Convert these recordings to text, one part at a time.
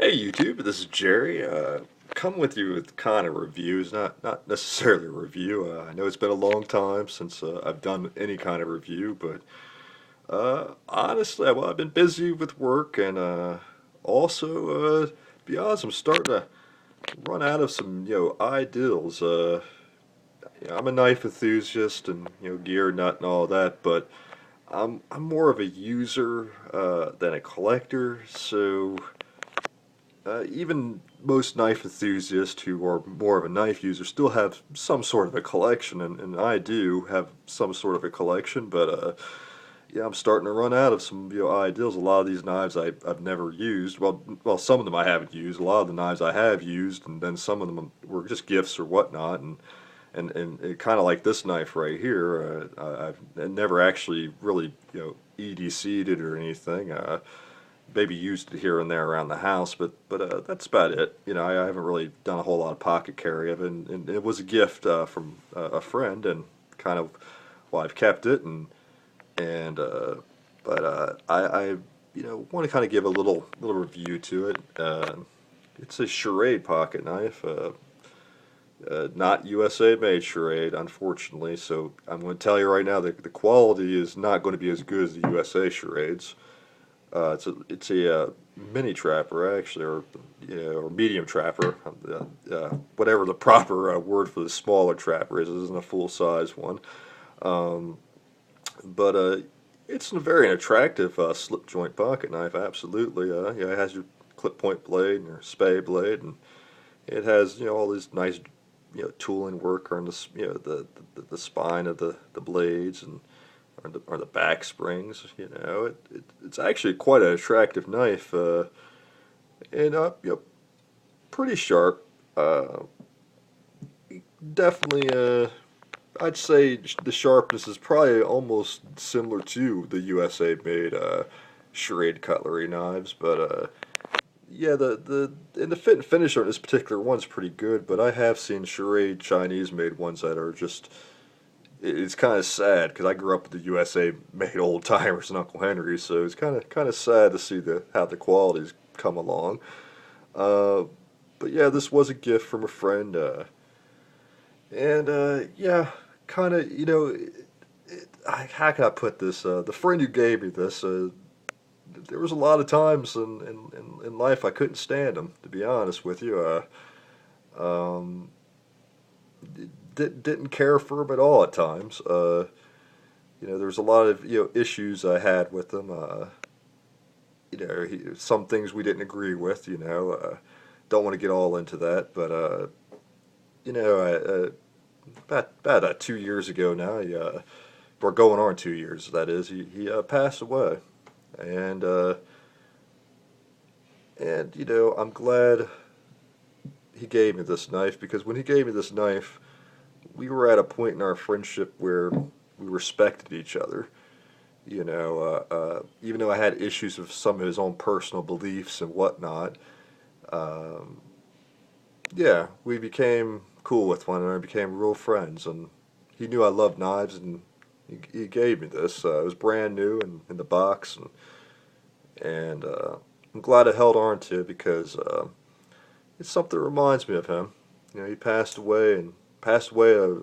Hey YouTube, this is Jerry. Come with you with kind of reviews, not necessarily a review. I know it's been a long time since I've done any kind of review, but honestly, well, I've been busy with work and also, to be honest, I'm starting to run out of some ideals. I'm a knife enthusiast and gear nut and all that, but I'm more of a user than a collector, so. Even most knife enthusiasts who are more of a knife user still have some sort of a collection, and I do have some sort of a collection, but yeah, I'm starting to run out of some ideals. A lot of these knives I've never used. Well, some of them I haven't used. A lot of the knives I have used, and then some of them were just gifts or whatnot, and kind of like this knife right here, I've never actually really EDC'd it or anything. Maybe used it here and there around the house, but that's about it. I haven't really done a whole lot of pocket carry of it, and it was a gift from a friend, and kind of, well, I've kept it, and but I want to kind of give a little review to it. It's a charade pocket knife, not USA made charade, unfortunately. So I'm going to tell you right now that the quality is not going to be as good as the USA charades. It's a mini trapper actually, or medium trapper, whatever the proper word for the smaller trapper is. It isn't a full size one, um, but it's a very attractive slip joint pocket knife. Absolutely, it has your clip point blade and your spay blade, and it has all these nice tooling work on the the spine of the blades and or the back springs. It's actually quite an attractive knife, and pretty sharp. Uh, Definitely, I'd say the sharpness is probably almost similar to the USA made charade cutlery knives, but yeah, the fit and finish on this particular one's pretty good. But I have seen charade Chinese made ones that are just, it's kind of sad because I grew up with the USA made old timers and Uncle Henry's, so it's kind of sad to see the how the quality's come along. Uh, but yeah, this was a gift from a friend, and yeah, kind of how can I put this? The friend who gave me this, there was a lot of times in life I couldn't stand him, to be honest with you. Um, didn't care for him at all at times. There was a lot of issues I had with him. Some things we didn't agree with. Don't want to get all into that, but you know, about 2 years ago now, we're going on 2 years. That is, he passed away, and I'm glad he gave me this knife because when he gave me this knife, we were at a point in our friendship where we respected each other. Even though I had issues with some of his own personal beliefs and whatnot, um, yeah, we became cool with one another, became real friends, and he knew I loved knives, and he gave me this. It was brand new and in the box, and I'm glad I held on to it because it's something that reminds me of him. He passed away and passed away a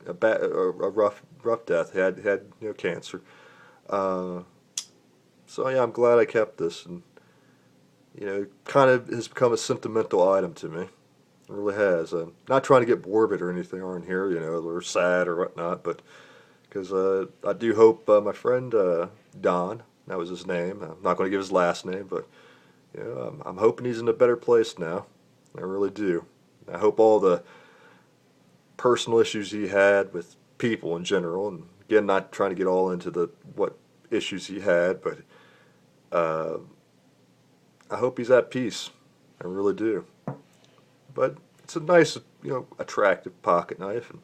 rough death. He had cancer. Uh, so yeah, I'm glad I kept this, and kind of has become a sentimental item to me. It really has. I'm not trying to get morbid or anything on here, or sad or whatnot, but because I do hope my friend Don, that was his name. I'm not going to give his last name, but I'm hoping he's in a better place now. I really do. I hope all the personal issues he had with people in general, and again, not trying to get all into the what issues he had, but uh, I hope he's at peace. I really do. But it's a nice, attractive pocket knife, and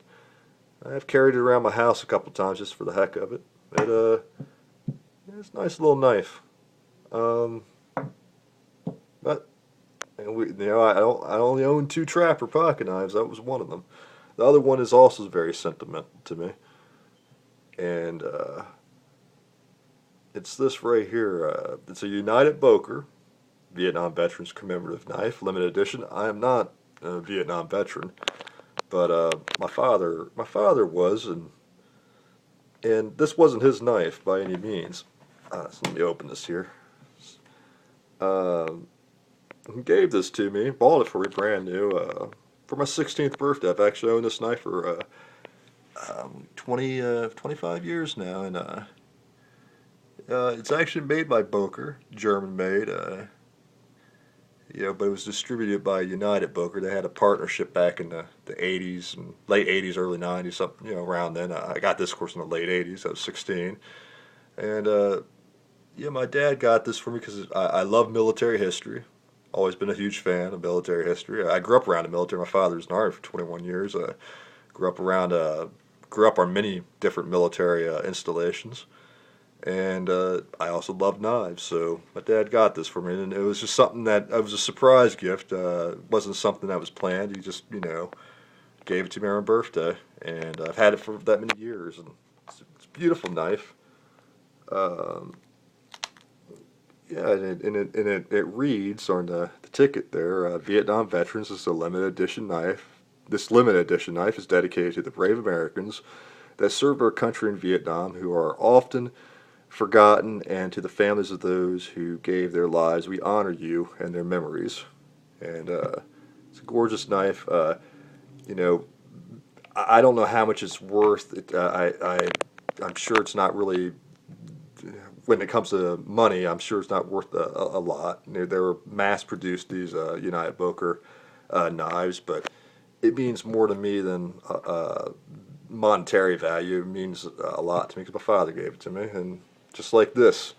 I've carried it around my house a couple times just for the heck of it. But yeah, it's a nice little knife. Um, but and I only own two trapper pocket knives. That was one of them. The other one is also very sentimental to me, and it's this right here. It's a United Boker Vietnam Veterans Commemorative Knife, limited edition. I am not a Vietnam veteran, but my father was, and this wasn't his knife by any means. So let me open this here. Uh, he gave this to me, bought it for me brand new, for my 16th birthday. I've actually owned this knife for 25 years now, and it's actually made by Boker, German made, but it was distributed by United Boker. They had a partnership back in the 80s and late 80s, early 90s, something, around then. I got this, of course, in the late 80s. I was 16. And, my dad got this for me because I love military history. Always been a huge fan of military history. I grew up around the military. My father was in the Army for 21 years. Grew up around, grew up on many different military installations. And I also love knives, so my dad got this for me, and it was just something that it was a surprise gift. It wasn't something that was planned. He just, gave it to me on my birthday, and I've had it for that many years, and it's a beautiful knife. Um, yeah, and it reads on the ticket there, Vietnam Veterans is a limited edition knife. This limited edition knife is dedicated to the brave Americans that served our country in Vietnam, who are often forgotten, and to the families of those who gave their lives, we honor you and their memories. And it's a gorgeous knife. You know, I don't know how much it's worth. I'm sure it's not really. When it comes to money, I'm sure it's not worth a lot. They were mass-produced, these United Boker knives, but it means more to me than monetary value. It means a lot to me because my father gave it to me, and just like this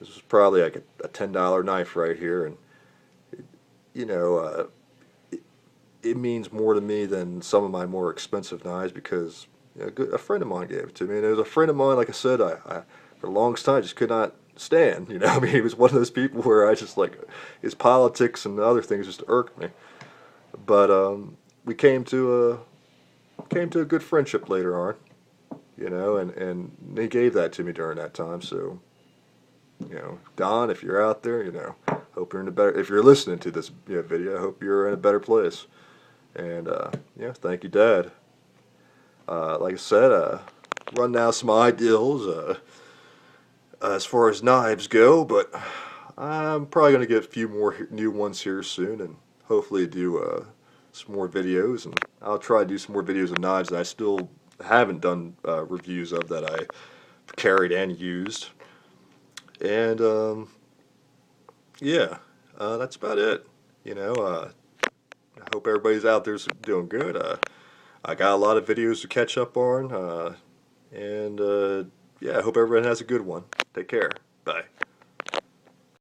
was probably like a $10 knife right here, and it means more to me than some of my more expensive knives because a friend of mine gave it to me, and it was a friend of mine. Like I said, I for the longest time just could not stand. I mean, he was one of those people where I just like his politics and other things just irked me. But we came to a good friendship later on, and he gave that to me during that time. So, Don, if you're out there, hope you're in a better. If you're listening to this video, I hope you're in a better place. And thank you, Dad. Like I said, run down some ideals as far as knives go, but I'm probably gonna get a few more new ones here soon, and hopefully do some more videos. And I'll try to do some more videos of knives that I still haven't done reviews of that I carried and used. And that's about it. I hope everybody's out there doing good. I got a lot of videos to catch up on, and I hope everyone has a good one. Take care. Bye.